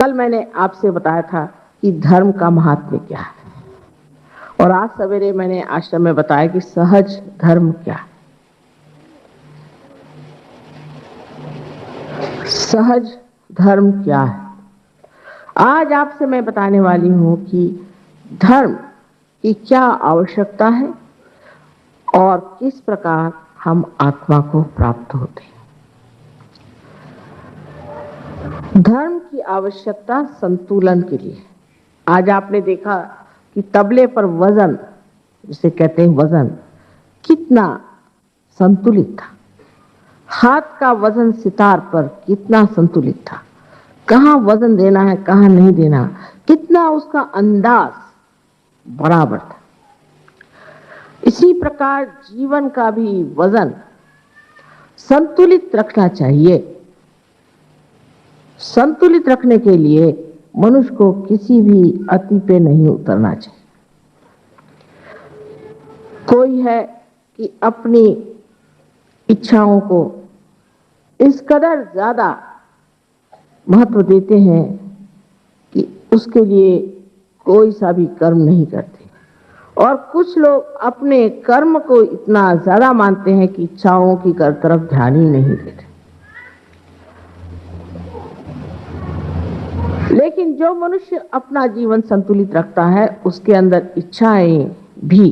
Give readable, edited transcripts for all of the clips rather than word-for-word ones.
कल मैंने आपसे बताया था कि धर्म का महात्म्य क्या है, और आज सवेरे मैंने आश्रम में बताया कि सहज धर्म क्या है। सहज धर्म क्या है? आज आपसे मैं बताने वाली हूं कि धर्म की क्या आवश्यकता है और किस प्रकार हम आत्मा को प्राप्त होते हैं। धर्म की आवश्यकता संतुलन के लिए। आज आपने देखा कि तबले पर वजन, जिसे कहते हैं वजन, कितना संतुलित था। हाथ का वजन सितार पर कितना संतुलित था। कहाँ वजन देना है, कहाँ नहीं देना, कितना उसका अंदाज बराबर था। इसी प्रकार जीवन का भी वजन संतुलित रखना चाहिए। संतुलित रखने के लिए मनुष्य को किसी भी अति पे नहीं उतरना चाहिए। कोई है कि अपनी इच्छाओं को इस कदर ज्यादा महत्व देते हैं कि उसके लिए कोई सा भी कर्म नहीं करते, और कुछ लोग अपने कर्म को इतना ज्यादा मानते हैं कि इच्छाओं की तरफ ध्यान ही नहीं देते। लेकिन जो मनुष्य अपना जीवन संतुलित रखता है, उसके अंदर इच्छाएं भी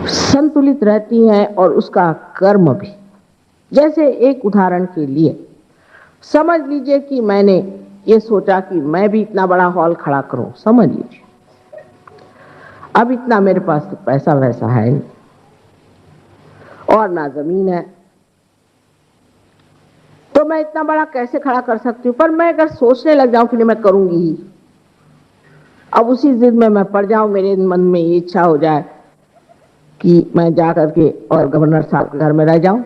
संतुलित रहती हैं और उसका कर्म भी। जैसे एक उदाहरण के लिए समझ लीजिए कि मैंने ये सोचा कि मैं भी इतना बड़ा हॉल खड़ा करूं। समझ लीजिए अब इतना मेरे पास तो पैसा वैसा है नहीं और ना जमीन है, तो मैं इतना बड़ा कैसे खड़ा कर सकती हूँ। पर मैं अगर सोचने लग जाऊं कि नहीं मैं करूंगी ही, अब उसी जिद में मैं पड़ जाऊं, मेरे मन में ये इच्छा हो जाए कि मैं जा करके और गवर्नर साहब के घर में रह जाऊं,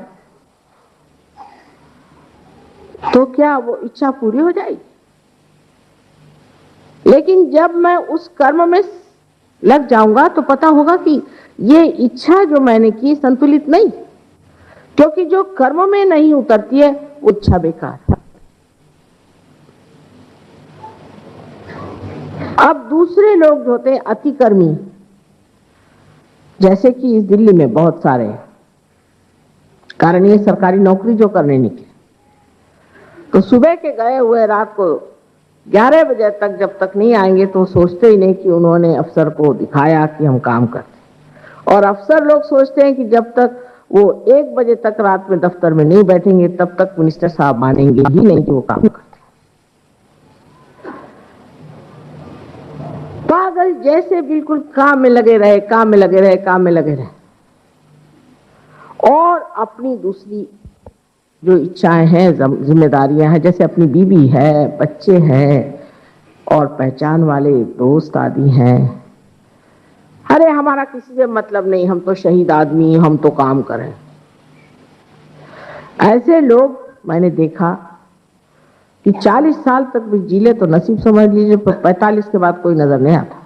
तो क्या वो इच्छा पूरी हो जाएगी? लेकिन जब मैं उस कर्म में लग जाऊंगा तो पता होगा कि ये इच्छा जो मैंने की संतुलित नहीं, क्योंकि जो कर्म में नहीं उतरती है वो इच्छा बेकार है। अब दूसरे लोग जो होते हैं अतिकर्मी, जैसे कि इस दिल्ली में बहुत सारे, कारण ये सरकारी नौकरी जो करने निकले तो सुबह के गए हुए रात को 11 बजे तक जब तक नहीं आएंगे तो सोचते ही नहीं कि उन्होंने अफसर को दिखाया कि हम काम करते। और अफसर लोग सोचते हैं कि जब तक वो 1 बजे तक रात में दफ्तर में नहीं बैठेंगे तब तक मिनिस्टर साहब मानेंगे ही नहीं कि वो काम करते। पागल जैसे बिल्कुल काम में लगे रहे, काम में लगे रहे, काम में लगे रहे, और अपनी दूसरी जो इच्छाएं हैं, जिम्मेदारियां हैं, जैसे अपनी बीवी है, बच्चे हैं और पहचान वाले दोस्त आदि हैं। अरे हमारा किसी से मतलब नहीं, हम तो शहीद आदमी, हम तो काम करें। ऐसे लोग मैंने देखा कि 40 साल तक भी जीले तो नसीब समझ लीजिए, 45 के बाद कोई नजर नहीं आता।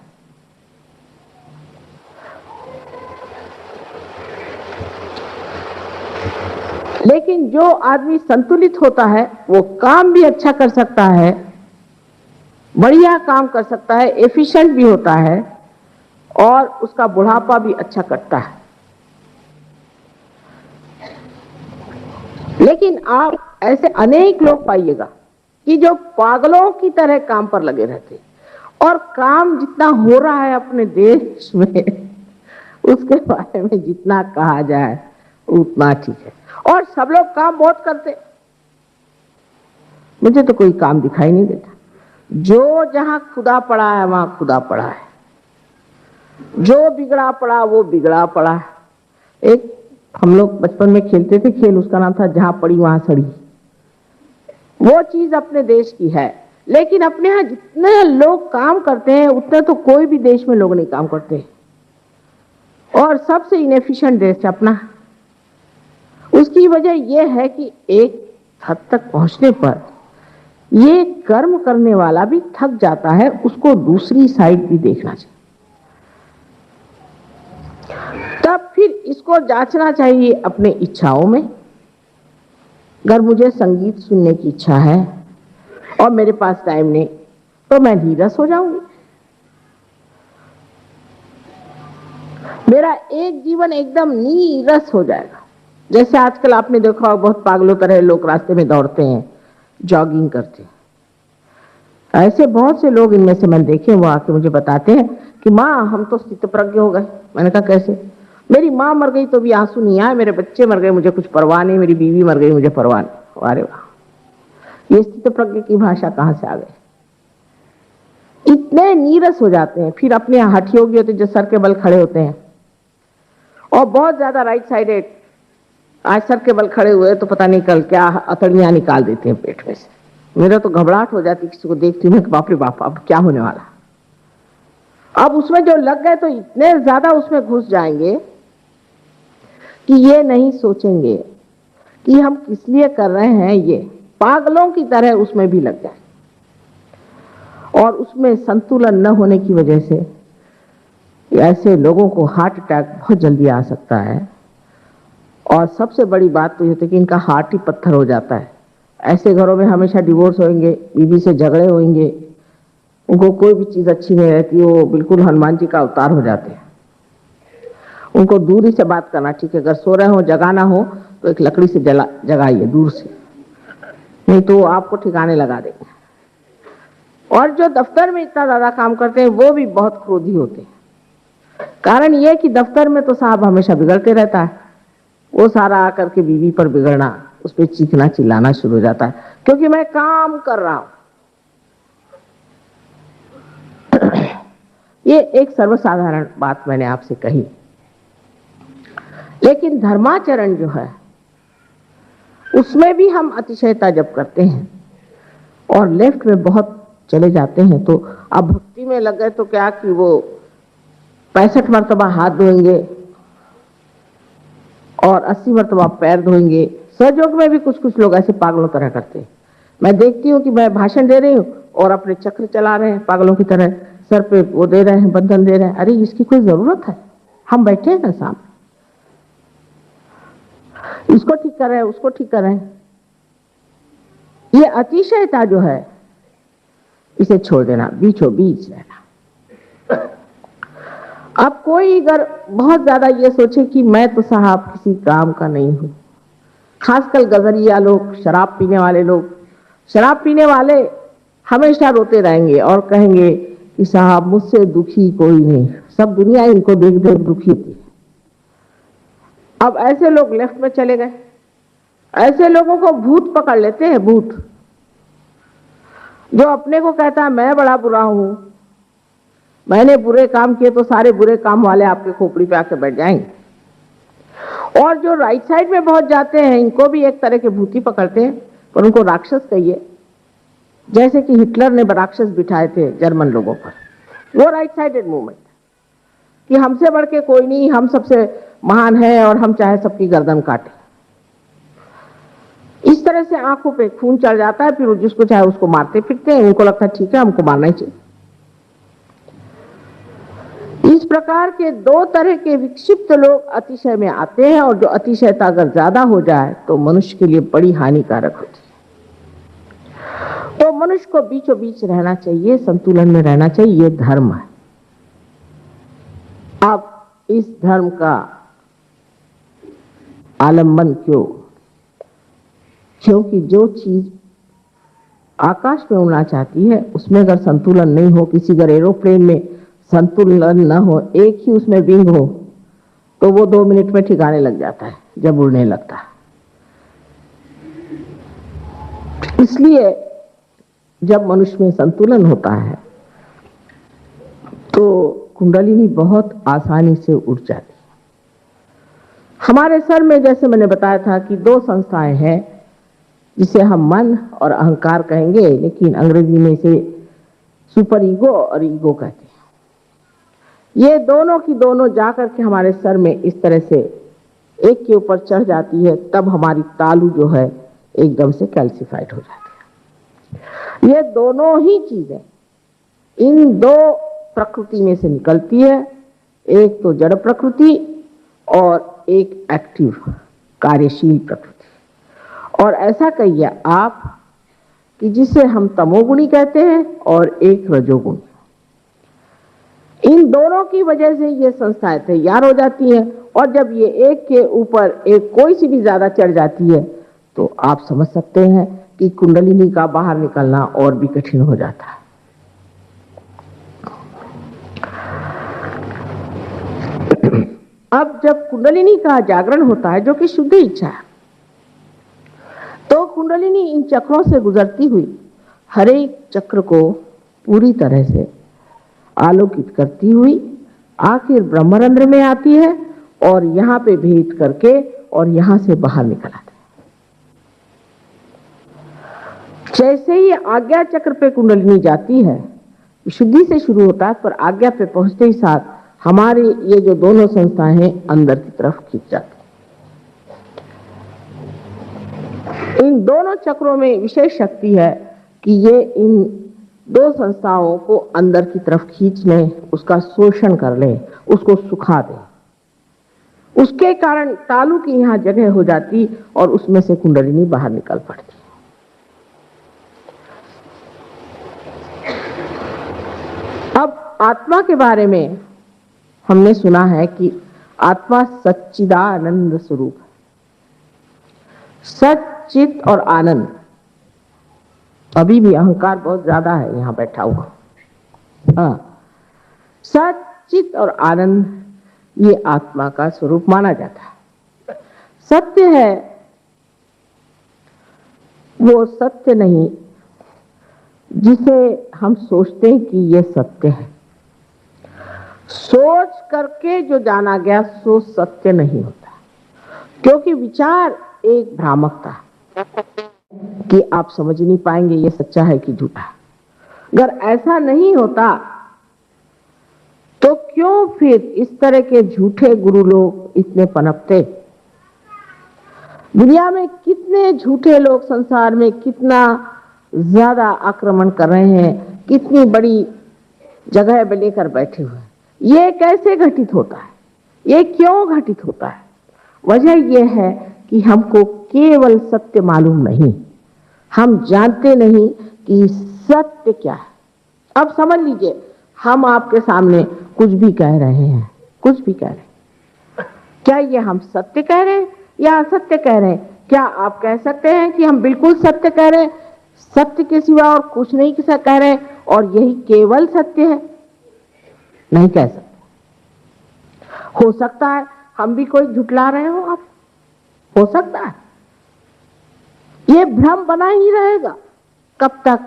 लेकिन जो आदमी संतुलित होता है वो काम भी अच्छा कर सकता है, बढ़िया काम कर सकता है, एफिशिएंट भी होता है और उसका बुढ़ापा भी अच्छा कटता है। लेकिन आप ऐसे अनेक लोग पाइएगा कि जो पागलों की तरह काम पर लगे रहते, और काम जितना हो रहा है अपने देश में उसके बारे में जितना कहा जाए उतना ठीक है। और सब लोग काम बहुत करते, मुझे तो कोई काम दिखाई नहीं देता। जो जहां खुदा पड़ा है वहां खुदा पड़ा है, जो बिगड़ा पड़ा वो बिगड़ा पड़ा है। एक हम लोग बचपन में खेलते थे खेल, उसका नाम था जहां पड़ी वहां सड़ी। वो चीज अपने देश की है, लेकिन अपने यहां जितने लोग काम करते हैं उतने तो कोई भी देश में लोग नहीं काम करते, और सबसे इनएफिशिएंट देश अपना। उसकी वजह यह है कि एक हद तक पहुंचने पर ये कर्म करने वाला भी थक जाता है, उसको दूसरी साइड भी देखना चाहिए। तब फिर इसको जांचना चाहिए अपने इच्छाओं में अगर मुझे संगीत सुनने की इच्छा है और मेरे पास टाइम नहीं, तो मैं नीरस हो जाऊंगी। मेरा एक जीवन एकदम नीरस हो जाएगा। जैसे आजकल आपने देखा बहुत पागलों तरह लोग रास्ते में दौड़ते हैं, जॉगिंग करते हैं। ऐसे बहुत से लोग इनमें से मैंने देखे, वो आके मुझे बताते हैं कि माँ हम तो स्थितप्रज्ञ हो गए। मैंने कहा कैसे? मेरी माँ मर गई तो भी आंसू नहीं आए, मेरे बच्चे मर गए मुझे कुछ परवाह नहीं, मेरी बीवी मर गई मुझे परवाह नहीं। अरे वाह, ये स्थितप्रज्ञ की भाषा कहां से आ गई? इतने नीरस हो जाते हैं। फिर अपने हठयोगी होते जो सर के बल खड़े होते हैं और बहुत ज्यादा राइट साइडेड, आज सर के बल खड़े हुए तो पता नहीं कल क्या अतड़ियां निकाल देते हैं पेट में से। मेरा तो घबराहट हो जाती किसी को देखती हूँ, बाप रे बाप अब क्या होने वाला। अब उसमें जो लग गए तो इतने ज्यादा उसमें घुस जाएंगे कि ये नहीं सोचेंगे कि हम किस लिए कर रहे हैं, ये पागलों की तरह उसमें भी लग जाए। और उसमें संतुलन न होने की वजह से ऐसे लोगों को हार्ट अटैक बहुत जल्दी आ सकता है। और सबसे बड़ी बात तो ये होती है कि इनका हार्ट ही पत्थर हो जाता है। ऐसे घरों में हमेशा डिवोर्स होंगे, बीवी से झगड़े होंगे, उनको कोई भी चीज अच्छी नहीं रहती, वो बिल्कुल हनुमान जी का अवतार हो जाते हैं। उनको दूरी से बात करना ठीक है, अगर सो रहे हो जगाना हो तो एक लकड़ी से जगाइए दूर से, नहीं तो आपको ठिकाने लगा देंगे। और जो दफ्तर में इतना ज्यादा काम करते हैं वो भी बहुत क्रोधी होते हैं। कारण ये कि दफ्तर में तो साहब हमेशा बिगड़ते रहता है, वो सारा आकर के बीवी पर बिगड़ना, उस पर चीखना चिल्लाना शुरू हो जाता है, क्योंकि मैं काम कर रहा हूं। ये एक सर्वसाधारण बात मैंने आपसे कही। लेकिन धर्माचरण जो है उसमें भी हम अतिशयता जब करते हैं और लेफ्ट में बहुत चले जाते हैं, तो अब भक्ति में लग गए तो क्या कि वो 65 मरतबा हाथ धोएंगे और 80 मरतबा पैर धोएंगे। सहयोग में भी कुछ कुछ लोग ऐसे पागलों तरह करते हैं। मैं देखती हूँ कि मैं भाषण दे रही हूँ और अपने चक्र चला रहे हैं पागलों की तरह, सर पे वो दे रहे हैं, बंधन दे रहे हैं। अरे इसकी कोई जरूरत है? हम बैठे हैं ना सामने, इसको ठीक कर रहे हैं, उसको ठीक कर रहे हैं। ये अतिशयता जो है इसे छोड़ देना, बीचों बीच रहना। अब कोई अगर बहुत ज्यादा ये सोचे कि मैं तो साहब किसी काम का नहीं हूं, खासकर गजरिया लोग, शराब पीने वाले लोग, शराब पीने वाले हमेशा रोते रहेंगे और कहेंगे कि साहब मुझसे दुखी कोई नहीं, सब दुनिया इनको देख देख दुखी थी। अब ऐसे लोग लेफ्ट में चले गए। ऐसे लोगों को भूत पकड़ लेते हैं, भूत जो अपने को कहता है मैं बड़ा बुरा हूं, मैंने बुरे काम किए तो सारे बुरे काम वाले आपके खोपड़ी पे आके बैठ जाएंगे। और जो राइट साइड में बहुत जाते हैं इनको भी एक तरह के भूती पकड़ते हैं, पर उनको राक्षस कहिए, जैसे कि हिटलर ने राक्षस बिठाए थे जर्मन लोगों पर। वो राइट साइडेड मूवमेंट कि हमसे बढ़ के कोई नहीं, हम सबसे महान है और हम चाहे सबकी गर्दन काटे। इस तरह से आंखों पे खून चढ़ जाता है, फिर जिसको चाहे उसको मारते फिरते हैं। उनको लगता है ठीक है हमको मारना ही चाहिए। इस प्रकार के दो तरह के विक्षिप्त लोग अतिशय में आते हैं, और जो अतिशयता अगर ज्यादा हो जाए तो मनुष्य के लिए बड़ी हानिकारक होती है। तो मनुष्य को बीचों बीच रहना चाहिए, संतुलन में रहना चाहिए, ये धर्म है। अब इस धर्म का आलंबन क्यों? क्योंकि जो चीज आकाश में उड़ना चाहती है उसमें अगर संतुलन नहीं हो, किसी अगर एरोप्लेन में संतुलन न हो, एक ही उसमें विंग हो, तो वो 2 मिनट में ठिकाने लग जाता है जब उड़ने लगता है। इसलिए जब मनुष्य में संतुलन होता है तो कुंडलिनी बहुत आसानी से उड़ जाती है। हमारे सर में जैसे मैंने बताया था कि 2 संस्थाएं हैं जिसे हम मन और अहंकार कहेंगे, लेकिन अंग्रेजी में इसे सुपर ईगो और ईगो कहते हैं। ये दोनों की दोनों जाकर के हमारे सर में इस तरह से एक के ऊपर चढ़ जाती है, तब हमारी तालू जो है एकदम से कैल्सिफाइड हो जाती है। ये दोनों ही चीजें इन 2 प्रकृति में से निकलती है, एक तो जड़ प्रकृति और एक एक्टिव कार्यशील प्रकृति। और ऐसा कहिए आप कि जिसे हम तमोगुणी कहते हैं और एक रजोगुणी। इन दोनों की वजह से ये संस्थाएं तैयार हो जाती हैं, और जब ये एक के ऊपर एक कोई सी भी ज्यादा चढ़ जाती है तो आप समझ सकते हैं कि कुंडलिनी का बाहर निकलना और भी कठिन हो जाता है। अब जब कुंडलिनी का जागरण होता है, जो कि शुद्ध इच्छा है, तो कुंडलिनी इन चक्रों से गुजरती हुई हर एक चक्र को पूरी तरह से आलोकित करती हुई आखिर ब्रह्मरंध्र में आती है और यहां पे भेद करके और यहां से बाहर निकल आती है। जैसे ही आज्ञा चक्र पे कुंडलिनी जाती है, शुद्धि से शुरू होता है, पर आज्ञा पे पहुंचते ही साथ हमारे ये जो दोनों संस्थाएं हैं अंदर की तरफ खींच जाती है। इन दोनों चक्रों में विशेष शक्ति है कि ये इन दो संस्थाओं को अंदर की तरफ खींच लें, उसका शोषण कर लें, उसको सुखा दें। उसके कारण तालु की यहां जगह हो जाती और उसमें से कुंडलिनी बाहर निकल पड़ती। अब आत्मा के बारे में हमने सुना है कि आत्मा सच्चिदानंद स्वरूप है। सच्चित और आनंद, अभी भी अहंकार बहुत ज्यादा है यहां बैठा हुआ। सच्चित और आनंद ये आत्मा का स्वरूप माना जाता है। सत्य है वो सत्य नहीं जिसे हम सोचते हैं कि ये सत्य है। सोच करके जो जाना गया सो सत्य नहीं होता, क्योंकि विचार एक भ्रामकता कि आप समझ नहीं पाएंगे ये सच्चा है कि झूठा। अगर ऐसा नहीं होता तो क्यों फिर इस तरह के झूठे गुरु लोग इतने पनपते। दुनिया में कितने झूठे लोग संसार में कितना ज्यादा आक्रमण कर रहे हैं, कितनी बड़ी जगह पे लेकर बैठे हुए हैं। ये कैसे घटित होता है, ये क्यों घटित होता है? वजह यह है कि हमको केवल सत्य मालूम नहीं, हम जानते नहीं कि सत्य क्या है। अब समझ लीजिए, हम आपके सामने कुछ भी कह रहे हैं, कुछ भी कह रहे हैं, क्या ये हम सत्य कह रहे हैं या असत्य कह रहे हैं? क्या आप कह सकते हैं कि हम बिल्कुल सत्य कह रहे हैं, सत्य के सिवा और कुछ नहीं कह रहे हैं और यही केवल सत्य है? नहीं कह सकते। हो सकता है हम भी कोई झुठला रहे हो, आप हो सकता है। ये भ्रम बना ही रहेगा। कब तक?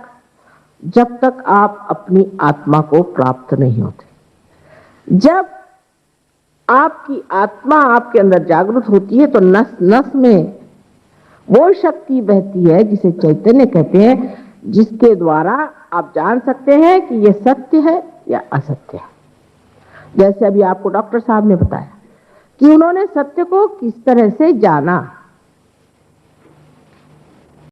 जब तक आप अपनी आत्मा को प्राप्त नहीं होते। जब आपकी आत्मा आपके अंदर जागृत होती है तो नस नस में वो शक्ति बहती है जिसे चैतन्य कहते हैं, जिसके द्वारा आप जान सकते हैं कि ये सत्य है या असत्य है। जैसे अभी आपको डॉक्टर साहब ने बताया कि उन्होंने सत्य को किस तरह से जाना।